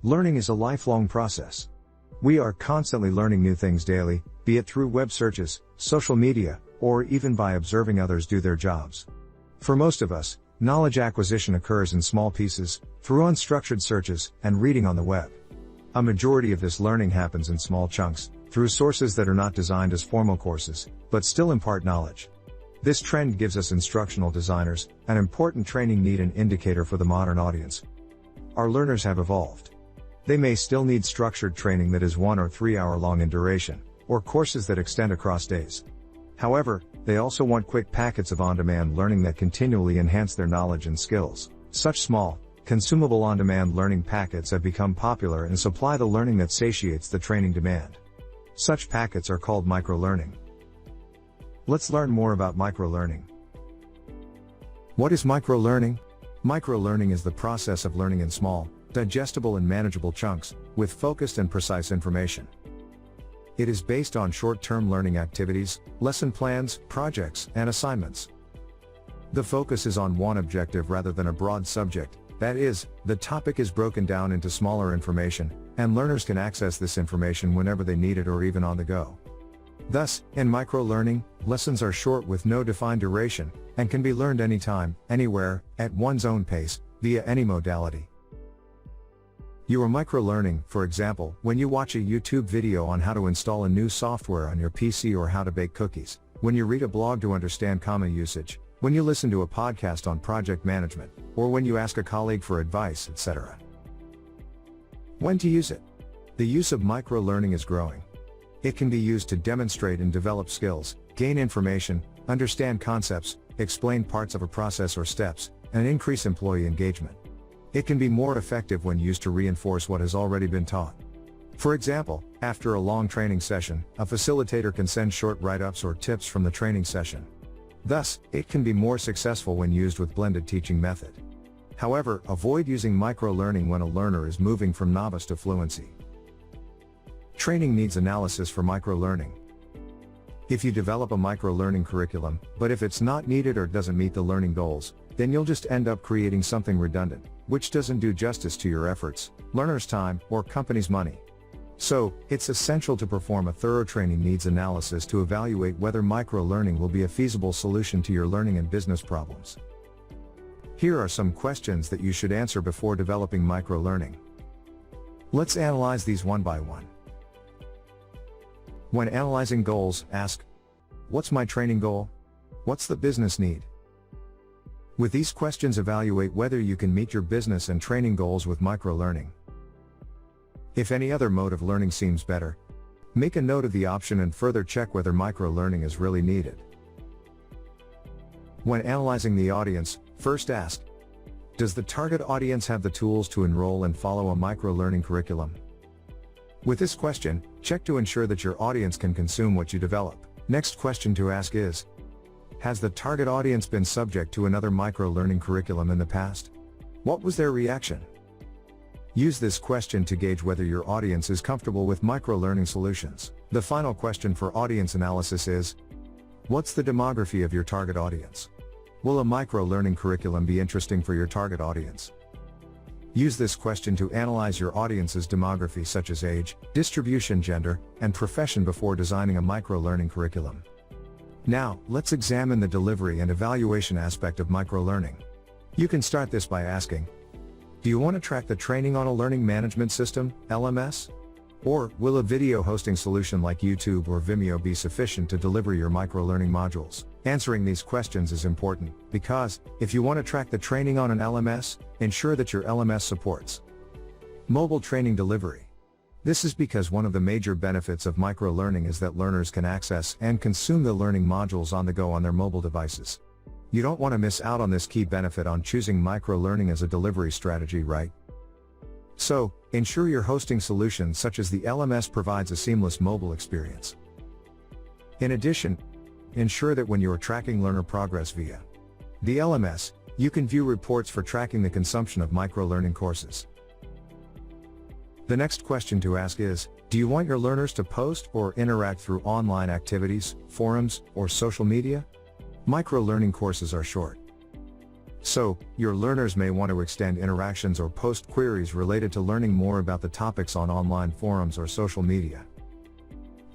Learning is a lifelong process. We are constantly learning new things daily, be it through web searches, social media, or even by observing others do their jobs. For most of us, knowledge acquisition occurs in small pieces, through unstructured searches, and reading on the web. A majority of this learning happens in small chunks, through sources that are not designed as formal courses, but still impart knowledge. This trend gives us instructional designers an important training need and indicator for the modern audience. Our learners have evolved. They may still need structured training that is 1 or 3 hour long in duration, or courses that extend across days. However, they also want quick packets of on-demand learning that continually enhance their knowledge and skills. Such small, consumable on-demand learning packets have become popular and supply the learning that satiates the training demand. Such packets are called MicroLearning. Let's learn more about MicroLearning. What is MicroLearning? MicroLearning is the process of learning in small, digestible and manageable chunks, with focused and precise information. It is based on short-term learning activities, lesson plans, projects, and assignments. The focus is on one objective rather than a broad subject, that is, the topic is broken down into smaller information, and learners can access this information whenever they need it or even on the go. Thus, in MicroLearning, lessons are short with no defined duration, and can be learned anytime, anywhere, at one's own pace, via any modality. You are microlearning, for example, when you watch a YouTube video on how to install a new software on your PC or how to bake cookies, when you read a blog to understand comma usage, when you listen to a podcast on project management, or when you ask a colleague for advice, etc. When to use it? The use of microlearning is growing. It can be used to demonstrate and develop skills, gain information, understand concepts, explain parts of a process or steps, and increase employee engagement. It can be more effective when used to reinforce what has already been taught. For example, after a long training session, a facilitator can send short write-ups or tips from the training session. Thus, it can be more successful when used with blended teaching method. However, avoid using microlearning when a learner is moving from novice to fluency. Training needs analysis for microlearning. If you develop a microlearning curriculum, but if it's not needed or doesn't meet the learning goals, then you'll just end up creating something redundant, which doesn't do justice to your efforts, learners' time, or company's money. So, it's essential to perform a thorough training needs analysis to evaluate whether microlearning will be a feasible solution to your learning and business problems. Here are some questions that you should answer before developing microlearning. Let's analyze these one by one. When analyzing goals, ask, what's my training goal? What's the business need? With these questions, evaluate whether you can meet your business and training goals with microlearning. If any other mode of learning seems better, make a note of the option and further check whether microlearning is really needed. When analyzing the audience, first ask, does the target audience have the tools to enroll and follow a microlearning curriculum? With this question, check to ensure that your audience can consume what you develop. Next question to ask is, has the target audience been subject to another microlearning curriculum in the past? What was their reaction? Use this question to gauge whether your audience is comfortable with microlearning solutions. The final question for audience analysis is, what's the demography of your target audience? Will a microlearning curriculum be interesting for your target audience? Use this question to analyze your audience's demography such as age, distribution, gender, and profession before designing a microlearning curriculum. Now, let's examine the delivery and evaluation aspect of microlearning. You can start this by asking, do you want to track the training on a learning management system, LMS? Or, will a video hosting solution like YouTube or Vimeo be sufficient to deliver your microlearning modules? Answering these questions is important, because, if you want to track the training on an LMS, ensure that your LMS supports mobile training delivery. This is because one of the major benefits of microlearning is that learners can access and consume the learning modules on the go on their mobile devices. You don't want to miss out on this key benefit on choosing microlearning as a delivery strategy, right? So, ensure your hosting solution such as the LMS provides a seamless mobile experience. In addition, ensure that when you are tracking learner progress via the LMS, you can view reports for tracking the consumption of microlearning courses. The next question to ask is, Do you want your learners to post or interact through online activities, forums, or social media? Micro-learning courses are short. So, your learners may want to extend interactions or post queries related to learning more about the topics on online forums or social media.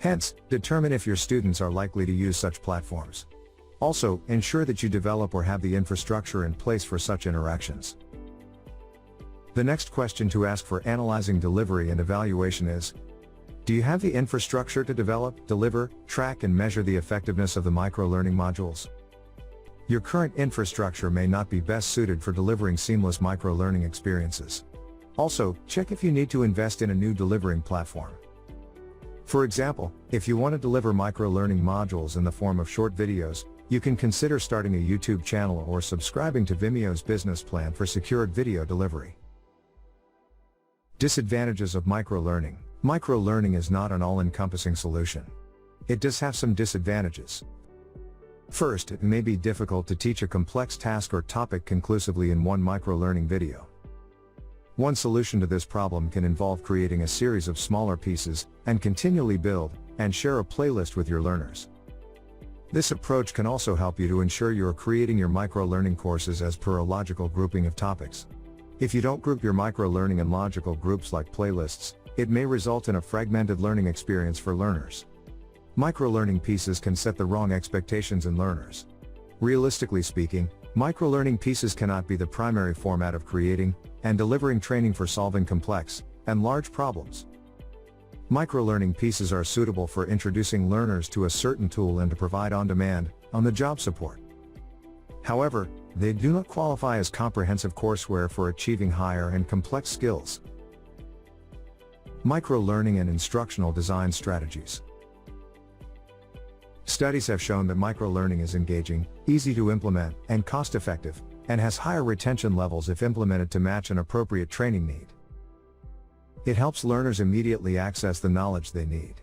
Hence, determine if your students are likely to use such platforms. Also, ensure that you develop or have the infrastructure in place for such interactions. The next question to ask for analyzing delivery and evaluation is, do you have the infrastructure to develop, deliver, track and measure the effectiveness of the micro-learning modules? Your current infrastructure may not be best suited for delivering seamless micro-learning experiences. Also, check if you need to invest in a new delivering platform. For example, if you want to deliver micro-learning modules in the form of short videos, you can consider starting a YouTube channel or subscribing to Vimeo's business plan for secured video delivery. Disadvantages of micro-learning. Micro-learning is not an all-encompassing solution. It does have some disadvantages. First, it may be difficult to teach a complex task or topic conclusively in one micro-learning video. One solution to this problem can involve creating a series of smaller pieces, and continually build and share a playlist with your learners. This approach can also help you to ensure you are creating your micro-learning courses as per a logical grouping of topics. If you don't group your micro-learning in logical groups like playlists, it may result in a fragmented learning experience for learners. Micro-learning pieces can set the wrong expectations in learners. Realistically speaking, micro-learning pieces cannot be the primary format of creating and delivering training for solving complex and large problems. Micro-learning pieces are suitable for introducing learners to a certain tool and to provide on-demand, on-the-job support. However, they do not qualify as comprehensive courseware for achieving higher and complex skills. Micro-learning and instructional design strategies. Studies have shown that micro-learning is engaging, easy to implement, and cost-effective, and has higher retention levels if implemented to match an appropriate training need. It helps learners immediately access the knowledge they need.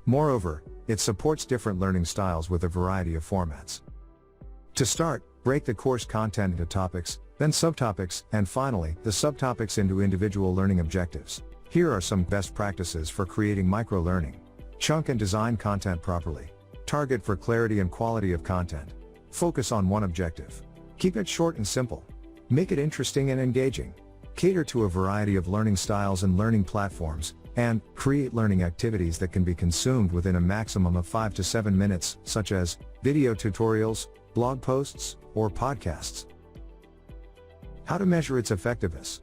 Moreover, it supports different learning styles with a variety of formats. To start, break the course content into topics, then subtopics, and finally, the subtopics into individual learning objectives. Here are some best practices for creating micro-learning. Chunk and design content properly. Target for clarity and quality of content. Focus on one objective. Keep it short and simple. Make it interesting and engaging. Cater to a variety of learning styles and learning platforms, and create learning activities that can be consumed within a maximum of 5 to 7 minutes, such as video tutorials, blog posts, or podcasts. How to measure its effectiveness.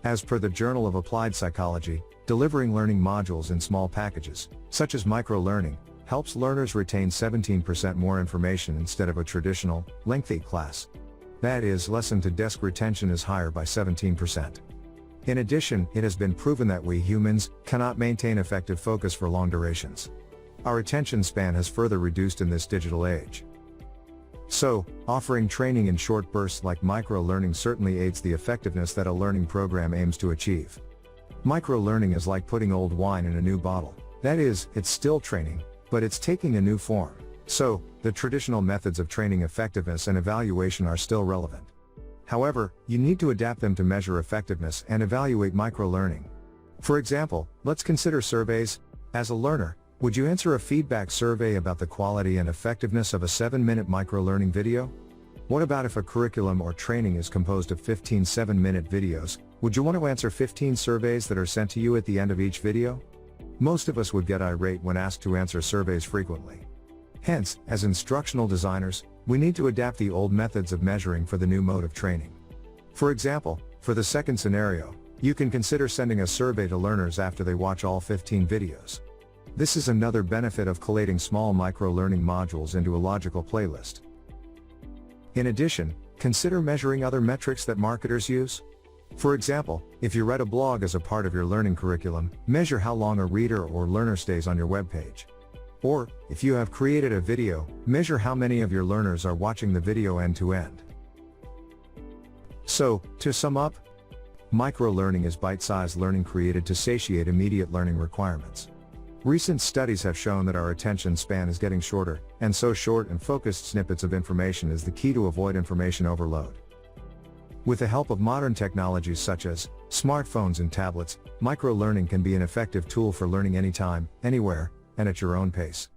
As per the Journal of Applied Psychology, delivering learning modules in small packages, such as micro-learning, helps learners retain 17% more information instead of a traditional, lengthy class. That is, lesson-to-desk retention is higher by 17%. In addition, it has been proven that we humans cannot maintain effective focus for long durations. Our attention span has further reduced in this digital age. So, offering training in short bursts like micro-learning certainly aids the effectiveness that a learning program aims to achieve. Micro-learning is like putting old wine in a new bottle. That is, it's still training, but it's taking a new form. So, the traditional methods of training effectiveness and evaluation are still relevant. However, you need to adapt them to measure effectiveness and evaluate micro-learning. For example, let's consider surveys. As a learner, would you answer a feedback survey about the quality and effectiveness of a 7-minute micro-learning video? What about if a curriculum or training is composed of 15 7-minute videos? Would you want to answer 15 surveys that are sent to you at the end of each video? Most of us would get irate when asked to answer surveys frequently. Hence, as instructional designers, we need to adapt the old methods of measuring for the new mode of training. For example, for the second scenario, you can consider sending a survey to learners after they watch all 15 videos. This is another benefit of collating small micro-learning modules into a logical playlist. In addition, consider measuring other metrics that marketers use. For example, if you read a blog as a part of your learning curriculum, measure how long a reader or learner stays on your webpage. Or, if you have created a video, measure how many of your learners are watching the video end to end. So, to sum up, micro-learning is bite-sized learning created to satiate immediate learning requirements. Recent studies have shown that our attention span is getting shorter, and so short and focused snippets of information is the key to avoid information overload. With the help of modern technologies such as smartphones and tablets, microlearning can be an effective tool for learning anytime, anywhere, and at your own pace.